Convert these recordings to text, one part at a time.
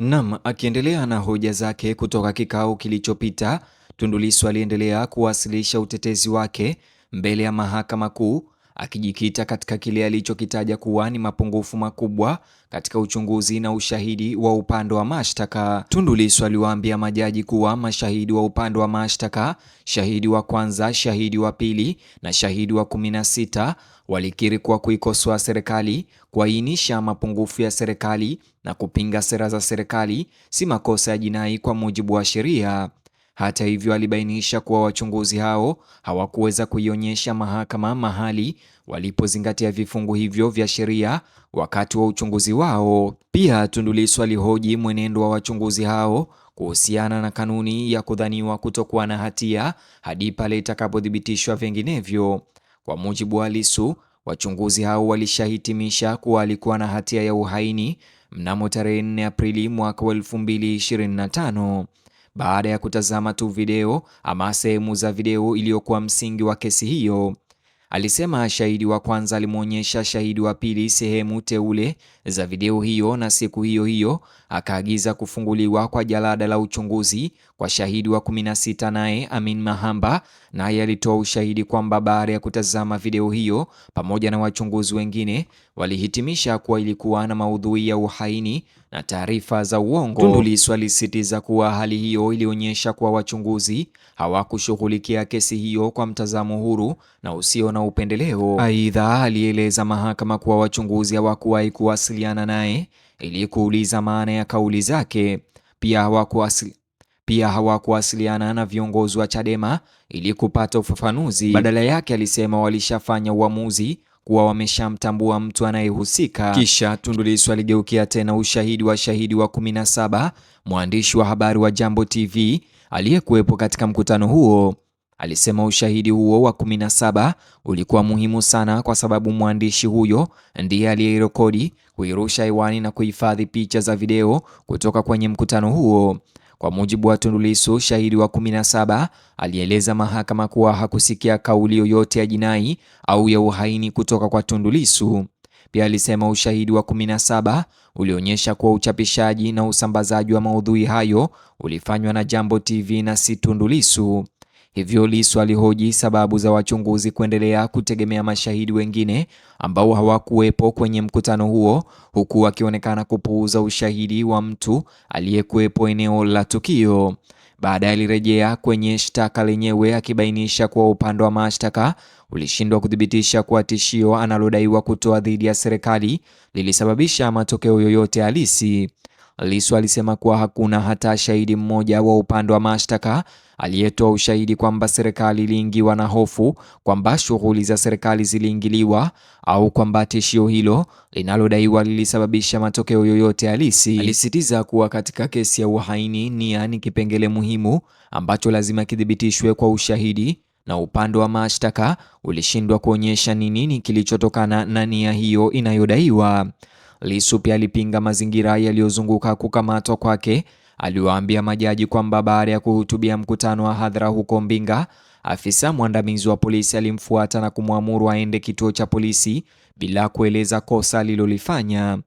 Naam, akiendelea na hoja zake kutoka kikao kilichopita, Tundu Lissu aliendelea kuwasilisha utetezi wake mbele ya Mahakama Kuu, akijikita katika kile alichokitaja kuwa ni mapungufu makubwa katika uchunguzi na ushahidi wa upande wa mashtaka. Tundu Lissu aliwaambia majaji kuwa mashahidi wa upande wa mashtaka, shahidi wa kwanza, shahidi wa pili na shahidi wa 16 walikiri kuwa kuikosoa serikali, kuainisha mapungufu ya serikali na kupinga sera za serikali si makosa ya jinai kwa mujibu wa sheria. Hata hivyo, alibainisha kuwa wachunguzi hao hawakuweza kuionyesha mahakama mahali walipozingatia vifungu hivyo vya sheria wakati wa uchunguzi wao. Pia Tundu Lissu alihoji mwenendo wa wachunguzi hao kuhusiana na kanuni ya kudhaniwa kutokuwa na hatia hadi pale itakapothibitishwa vinginevyo. Kwa mujibu wa Lissu, wachunguzi hao walishahitimisha kuwa alikuwa na hatia ya uhaini mnamo tarehe 4 Aprili mwaka 2025 baada ya kutazama tu video ama sehemu za video iliyokuwa msingi wa kesi hiyo. Alisema shahidi wa kwanza alimwonyesha shahidi wa pili sehemu teule za video hiyo, na siku hiyo hiyo akaagiza kufunguliwa kwa jalada la uchunguzi kwa shahidi wa 16 naye Amin Mahamba naye alitoa ushahidi kwamba baada ya kutazama video hiyo pamoja na wachunguzi wengine walihitimisha kuwa ilikuwa na maudhui ya uhaini na taarifa za uongo. Tundu Lissu alisisitiza kuwa hali hiyo ilionyesha kuwa wachunguzi hawakushughulikia kesi hiyo kwa mtazamo huru na usio na upendeleo. Aidha, alieleza mahakama kuwa wachunguzi hawakuwahi kuwasiliana naye ili kuuliza maana ya kauli zake. Pia hawakuwasiliana na viongozi wa Chadema ili kupata ufafanuzi. Badala yake, alisema walishafanya uamuzi kuwa wameshamtambua mtu anayehusika. Kisha Tundu Lissu aligeukia tena ushahidi wa shahidi wa 17, mwandishi wa habari wa Jambo TV aliyekuwepo katika mkutano huo. Alisema ushahidi huo wa 17 ulikuwa muhimu sana kwa sababu mwandishi huyo ndiye aliyerekodi, kuirusha hewani na kuhifadhi picha za video kutoka kwenye mkutano huo. Kwa mujibu wa Tundu Lissu, shahidi wa 17 alieleza mahakama kuwa hakusikia kauli yoyote ya jinai au ya uhaini kutoka kwa Tundu Lissu. Pia alisema ushahidi wa 17 ulionyesha kuwa uchapishaji na usambazaji wa maudhui hayo ulifanywa na Jambo TV na si Tundu Lissu. Hivyo Lissu alihoji sababu za wachunguzi kuendelea kutegemea mashahidi wengine ambao hawakuwepo kwenye mkutano huo, huku akionekana kupuuza ushahidi wa mtu aliyekuwepo eneo la tukio. Baadaye alirejea kwenye shtaka lenyewe akibainisha kuwa upande wa mashtaka ulishindwa kuthibitisha kuwa tishio analodaiwa kutoa dhidi ya serikali lilisababisha matokeo yoyote halisi. Lissu alisema kuwa hakuna hata shahidi mmoja wa upande wa mashtaka aliyetoa ushahidi kwamba serikali iliingiwa na hofu, kwamba shughuli za serikali ziliingiliwa au kwamba tishio hilo linalodaiwa lilisababisha matokeo yoyote halisi. Alisisitiza kuwa katika kesi ya uhaini, nia ni kipengele muhimu ambacho lazima kithibitishwe kwa ushahidi, na upande wa mashtaka ulishindwa kuonyesha ni nini kilichotokana na nia hiyo inayodaiwa. Lissu pia alipinga mazingira yaliyozunguka kukamatwa kwake. Aliwaambia majaji kwamba baada ya kuhutubia mkutano wa hadhara huko Mbinga, afisa mwandamizi wa polisi alimfuata na kumwamuru aende kituo cha polisi bila kueleza kosa alilolifanya.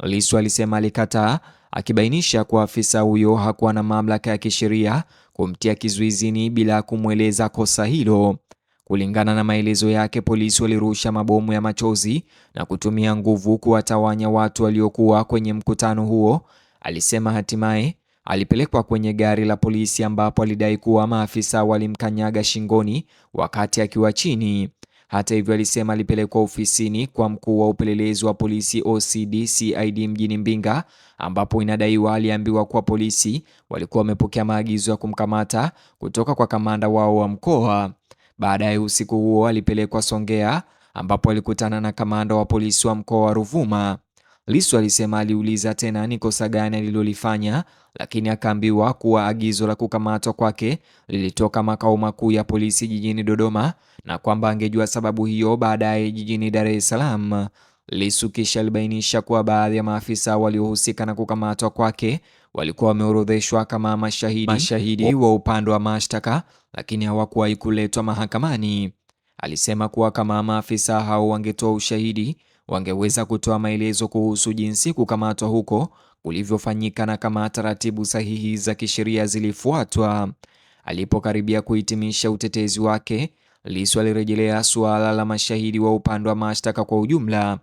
Lissu alisema alikataa, akibainisha kuwa afisa huyo hakuwa na mamlaka ya kisheria kumtia kizuizini bila kumweleza kosa hilo. Kulingana na maelezo yake, polisi walirusha mabomu ya machozi na kutumia nguvu kuwatawanya watu waliokuwa kwenye mkutano huo. Alisema hatimaye alipelekwa kwenye gari la polisi ambapo alidai kuwa maafisa walimkanyaga shingoni wakati akiwa chini. Hata hivyo, alisema alipelekwa ofisini kwa mkuu wa upelelezi wa polisi OCD CID mjini Mbinga, ambapo inadaiwa aliambiwa kuwa polisi walikuwa wamepokea maagizo ya kumkamata kutoka kwa kamanda wao wa mkoa. Baadaye usiku huo alipelekwa Songea ambapo alikutana na kamanda wa polisi wa mkoa wa Ruvuma. Lissu alisema aliuliza tena ni kosa gani alilolifanya, lakini akaambiwa kuwa agizo la kukamatwa kwake lilitoka makao makuu ya polisi jijini Dodoma na kwamba angejua sababu hiyo baadaye jijini Dar es Salaam. Lissu kisha alibainisha kuwa baadhi ya maafisa waliohusika na kukamatwa kwake walikuwa wameorodheshwa kama mashahidi wa upande wa mashtaka, lakini hawakuwahi kuletwa mahakamani. Alisema kuwa kama maafisa hao wangetoa ushahidi, wangeweza kutoa maelezo kuhusu jinsi kukamatwa huko kulivyofanyika na kama taratibu sahihi za kisheria zilifuatwa. Alipokaribia kuhitimisha utetezi wake, Lissu alirejelea suala la mashahidi wa upande wa mashtaka kwa ujumla.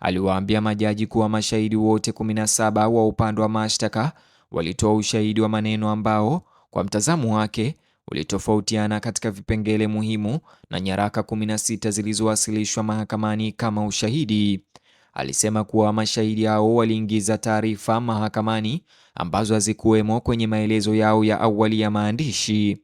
Aliwaambia majaji kuwa mashahidi wote 17 wa upande wa mashtaka walitoa ushahidi wa maneno ambao kwa mtazamo wake ulitofautiana katika vipengele muhimu na nyaraka 16 zilizowasilishwa mahakamani kama ushahidi. Alisema kuwa mashahidi hao waliingiza taarifa mahakamani ambazo hazikuwemo kwenye maelezo yao ya awali ya maandishi.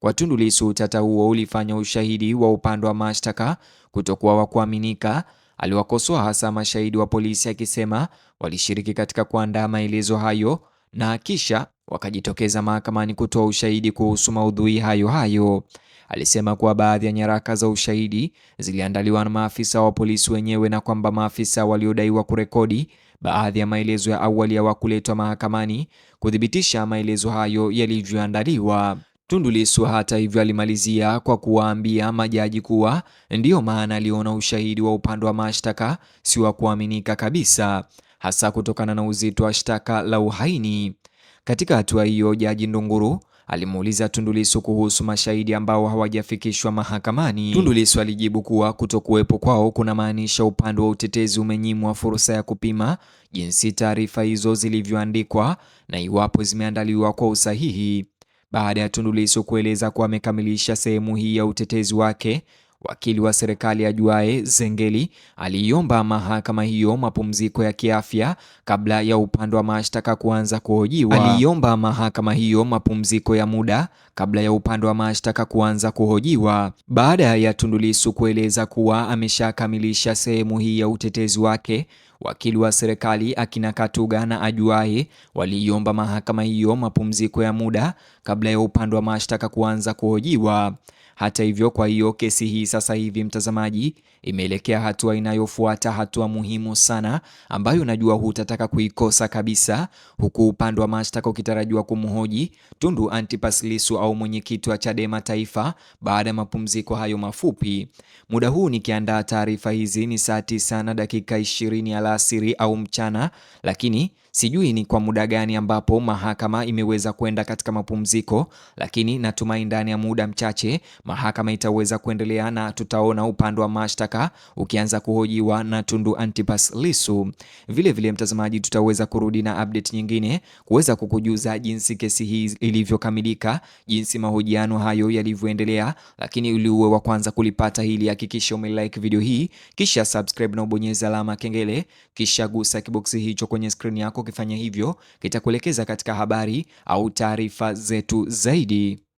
Kwa Tundu Lissu, utata huo ulifanya ushahidi wa upande wa mashtaka kutokuwa wa kuaminika. Aliwakosoa hasa mashahidi wa polisi akisema walishiriki katika kuandaa maelezo hayo na kisha wakajitokeza mahakamani kutoa ushahidi kuhusu maudhui hayo. Alisema kuwa baadhi ya nyaraka za ushahidi ziliandaliwa na maafisa wa polisi wenyewe na kwamba maafisa waliodaiwa kurekodi baadhi ya maelezo ya awali hawakuletwa mahakamani kuthibitisha maelezo hayo yalivyoandaliwa. Tundu Lissu hata hivyo alimalizia kwa kuwaambia majaji kuwa ndiyo maana aliona ushahidi wa upande wa mashtaka si wa kuaminika kabisa, hasa kutokana na uzito wa shtaka la uhaini. Katika hatua hiyo, Jaji Ndunguru alimuuliza Tundu Lissu kuhusu mashahidi ambao hawajafikishwa mahakamani. Tundu Lissu alijibu kuwa kutokuwepo kwao kuna maanisha upande wa utetezi umenyimwa fursa ya kupima jinsi taarifa hizo zilivyoandikwa na iwapo zimeandaliwa kwa usahihi. Baada ya Tundu Lissu kueleza kuwa amekamilisha sehemu hii ya utetezi wake, wakili wa serikali ajuae Zengeli aliomba mahakama hiyo mapumziko ya kiafya kabla ya upande wa mashtaka kuanza kuhojiwa. Baada ya Tundu Lissu kueleza kuwa ameshakamilisha sehemu hii ya utetezi wake, wakili wa serikali akina Katuga na ajuae waliomba mahakama hiyo mapumziko ya muda kabla ya upande wa mashtaka kuanza kuhojiwa. Hata hivyo, kwa hiyo kesi hii sasa hivi, mtazamaji, imeelekea hatua inayofuata, hatua muhimu sana ambayo najua hutataka kuikosa kabisa, huku upande wa mashtaka ukitarajiwa kumhoji Tundu Antipas Lissu au mwenyekiti wa Chadema Taifa baada ya mapumziko hayo mafupi. Muda huu nikiandaa taarifa hizi ni saa 9 na dakika 20 alasiri au mchana, lakini sijui ni kwa muda gani ambapo mahakama imeweza kwenda katika mapumziko, lakini natumai ndani ya muda mchache mahakama itaweza kuendelea na tutaona upande wa mashtaka ukianza kuhojiwa na Tundu Antipas Lissu. Vile mtazamaji, tutaweza kurudi na update nyingine kuweza kukujuza jinsi kesi hii ilivyokamilika, jinsi mahojiano hayo yalivyoendelea, lakini ili uwe wa kwanza kulipata hili, hakikisha umelike video hii, kisha subscribe na ubonyeza alama kengele, kisha gusa kiboksi hicho kwenye screen yako. Ukifanya hivyo kitakuelekeza katika habari au taarifa zetu zaidi.